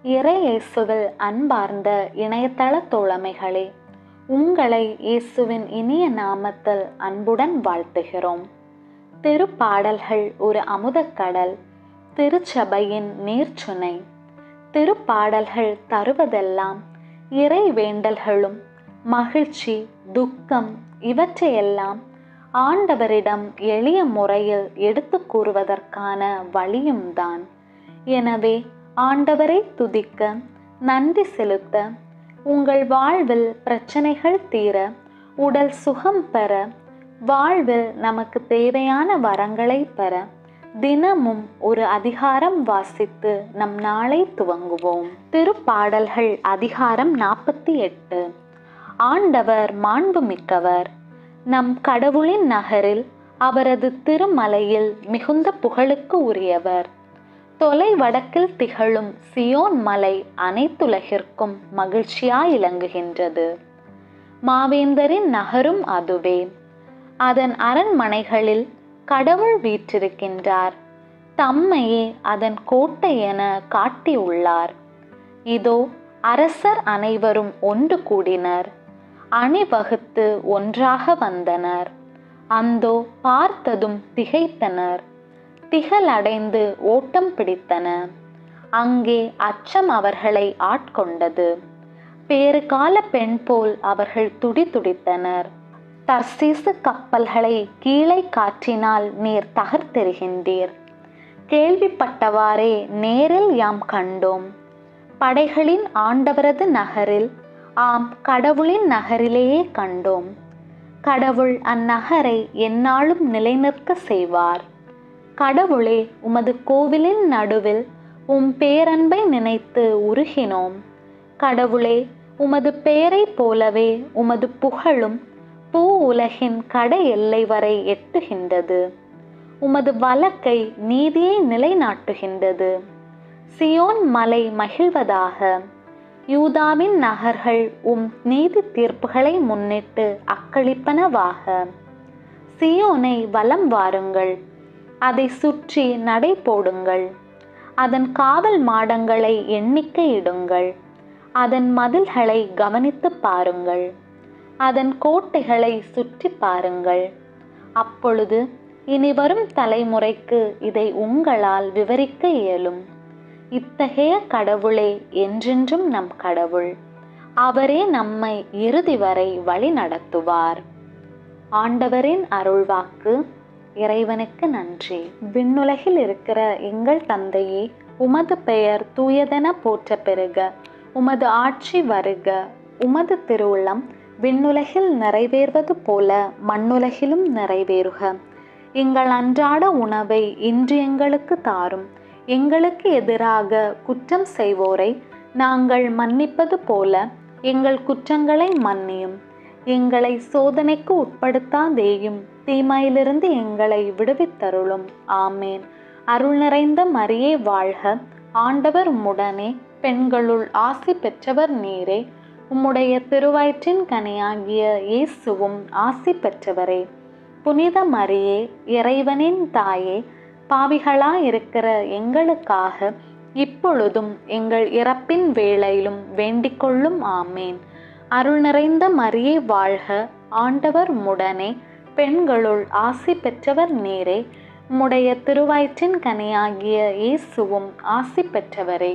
இறை இயேசுவில் அன்பார்ந்த இணையதள தோழமைகளே, உங்களை இயேசுவின் இனிய நாமத்தில் அன்புடன் வாழ்த்துகிறோம். திருப்பாடல்கள் ஒரு அமுதக்கடல், திருச்சபையின் நீர்ச்சுனை. திருப்பாடல்கள் தருவதெல்லாம் இறை வேண்டல்களும் மகிழ்ச்சி, துக்கம் இவற்றையெல்லாம் ஆண்டவரிடம் எளிய முறையில் எடுத்து கூறுவதற்கான வழியும் தான். எனவே ஆண்டவரை துதிக்க, நன்றி செலுத்த, உங்கள் வாழ்வில் பிரச்சனைகள் தீர, உடல் சுகம் பெற, வாழ்வில் நமக்கு தேவையான வரங்களை பெற தினமும் ஒரு அதிகாரம் வாசித்து நம் நாளை துவங்குவோம். திருப்பாடல்கள் அதிகாரம் 48. ஆண்டவர் மாண்புமிக்கவர். நம் கடவுளின் நகரில் அவரது திருமலையில் மிகுந்த புகழுக்கு உரியவர். தொலை வடக்கில் திகழும் சியோன் மலை அனைத்துலகிற்கும் மகிழ்ச்சியாய் இலங்குகின்றது. மாவேந்தரின் நகரும் அதுவே. அதன் அரண்மனைகளில் கடவுள் வீற்றிருக்கின்றார். தம்மையே அதன் கோட்டை என காட்டியுள்ளார். இதோ அரசர் அனைவரும் ஒன்று கூடினர், அணிவகுத்து ஒன்றாக வந்தனர். அந்தோ பார்த்ததும் திகைத்தனர், திகழடைந்து ஓட்டம் பிடித்தன. அங்கே அச்சம் அவர்களை ஆட்கொண்டது. பேறுகால பெண் போல் அவர்கள் துடிதுடித்தனர். தர்சீசு கப்பல்களை கீழே காற்றினால் நீர் தகர்த்தெறிகின்றீர். கேள்விப்பட்டவாறே நேரில் யாம் கண்டோம். படைகளின் ஆண்டவரது நகரில், ஆம் கடவுளின் நகரிலேயே கண்டோம். கடவுள் அந்நகரை எந்நாளும் நிலைநிற்க செய்வார். கடவுளே, உமது கோவிலின் நடுவில் உம் பேரன்பை நினைத்து உருகினோம். கடவுளே, உமது பெயரை போலவே உமது புகழும் பூ உலகின் கடை எல்லை வரை எட்டுகின்றது. உமது வழக்கை நீதியை நிலைநாட்டுகின்றது. சியோன் மலை மகிழ்வதாக. யூதாவின் நகர்கள் உம் நீதி தீர்ப்புகளை முன்னிட்டு அக்களிப்பனவாக. சியோனை வலம் வாருங்கள், அதை சுற்றி நடை போடுங்கள். அதன் காவல் மாடங்களை எண்ணிக்கையிடுங்கள். அதன் மதில்களை கவனித்து பாருங்கள். அதன் கோட்டைகளை சுற்றி பாருங்கள். அப்பொழுது இனி வரும் தலைமுறைக்கு இதை உங்களால் விவரிக்க இயலும். இத்தகைய கடவுளே என்றென்றும் நம் கடவுள். அவரே நம்மை இறுதி வரை வழி நடத்துவார். ஆண்டவரின் அருள்வாக்கு. இறைவனுக்கு நன்றி. விண்ணுலகில் இருக்கிற எங்கள் தந்தையே, உமது பெயர் தூயதென போற்ற பெறுக. உமது ஆட்சி வருக. உமது திருவுளம் விண்ணுலகில் நிறைவேறுவது போல மண்ணுலகிலும் நிறைவேறுக. எங்கள் அன்றாட உணவை இன்று எங்களுக்கு தாரும். எங்களுக்கு எதிராக குற்றம் செய்வோரை நாங்கள் மன்னிப்பது போல எங்கள் குற்றங்களை மன்னியும். எங்களை சோதனைக்கு உட்படுத்தாதேயும், தீமையிலிருந்து எங்களை விடுவித்தருளும். ஆமேன். அருள் நிறைந்த மரியே வாழ்க. ஆண்டவர் உம்முடனே, பெண்களுள் ஆசி பெற்றவர் நீரே. உம்முடைய திருவயிற்றின் கனியாகிய இயேசுவும் ஆசி பெற்றவரே. புனித மரியே, இறைவனின் தாயே, பாவிகளாயிருக்கிற எங்களுக்காக இப்பொழுதும் எங்கள் இறப்பின் வேளையிலும் வேண்டிக்கொள்ளும். ஆமேன். அருள் நிறைந்த மரியே வாழ்க. ஆண்டவர் உம்முடனே, பெண்களுள் ஆசி பெற்றவர் நீரே. உம்முடைய திருவயிற்றின் கனியாகிய இயேசுவும் ஆசி பெற்றவரே.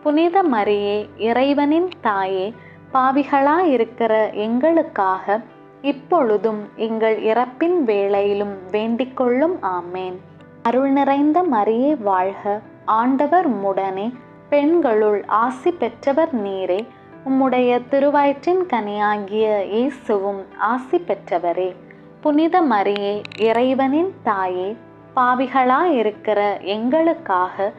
புனித மரியே, இறைவனின் தாயே, பாவிகளாயிருக்கிற எங்களுக்காக இப்பொழுதும் எங்கள் இறப்பின் வேளையிலும் வேண்டிக்கொள்ளும். ஆமேன். அருள் நிறைந்த மரியே வாழ்க. ஆண்டவர் உம்முடனே, பெண்களுள் ஆசி பெற்றவர் நீரே. உம்முடைய திருவயிற்றின் கனியாகிய இயேசுவும் ஆசி பெற்றவரே. புனித மரியே, இறைவனின் தாயே, பாவிகளாயிருக்கிற எங்களுக்காக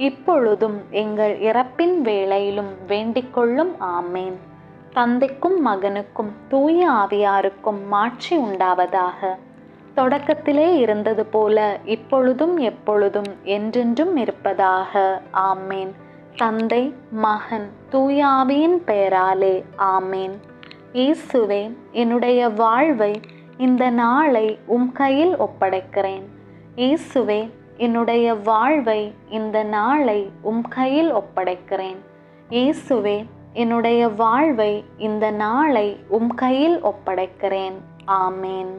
இப்பொழுதும் எங்கள் இறப்பின் வேளையிலும் வேண்டிக்கொள்ளும். ஆமேன். தந்தைக்கும் மகனுக்கும் தூய ஆவியாருக்கும் மாட்சி உண்டாவதாக. தொடக்கத்திலே இருந்தது போல இப்பொழுதும் எப்பொழுதும் என்றென்றும் இருப்பதாக. ஆமேன். தந்தை, மகன், தூய ஆவியின் பெயராலே. ஆமேன். இயேசுவே, என்னுடைய வாழ்வை, இந்த நாளை உம் கையில் ஒப்படைக்கிறேன். இயேசுவே, என்னுடைய வாழ்வை, இந்த நாளை உம் கையில் ஒப்படைக்கிறேன். இயேசுவே, என்னுடைய வாழ்வை, இந்த நாளை உம் கையில் ஒப்படைக்கிறேன். ஆமேன்.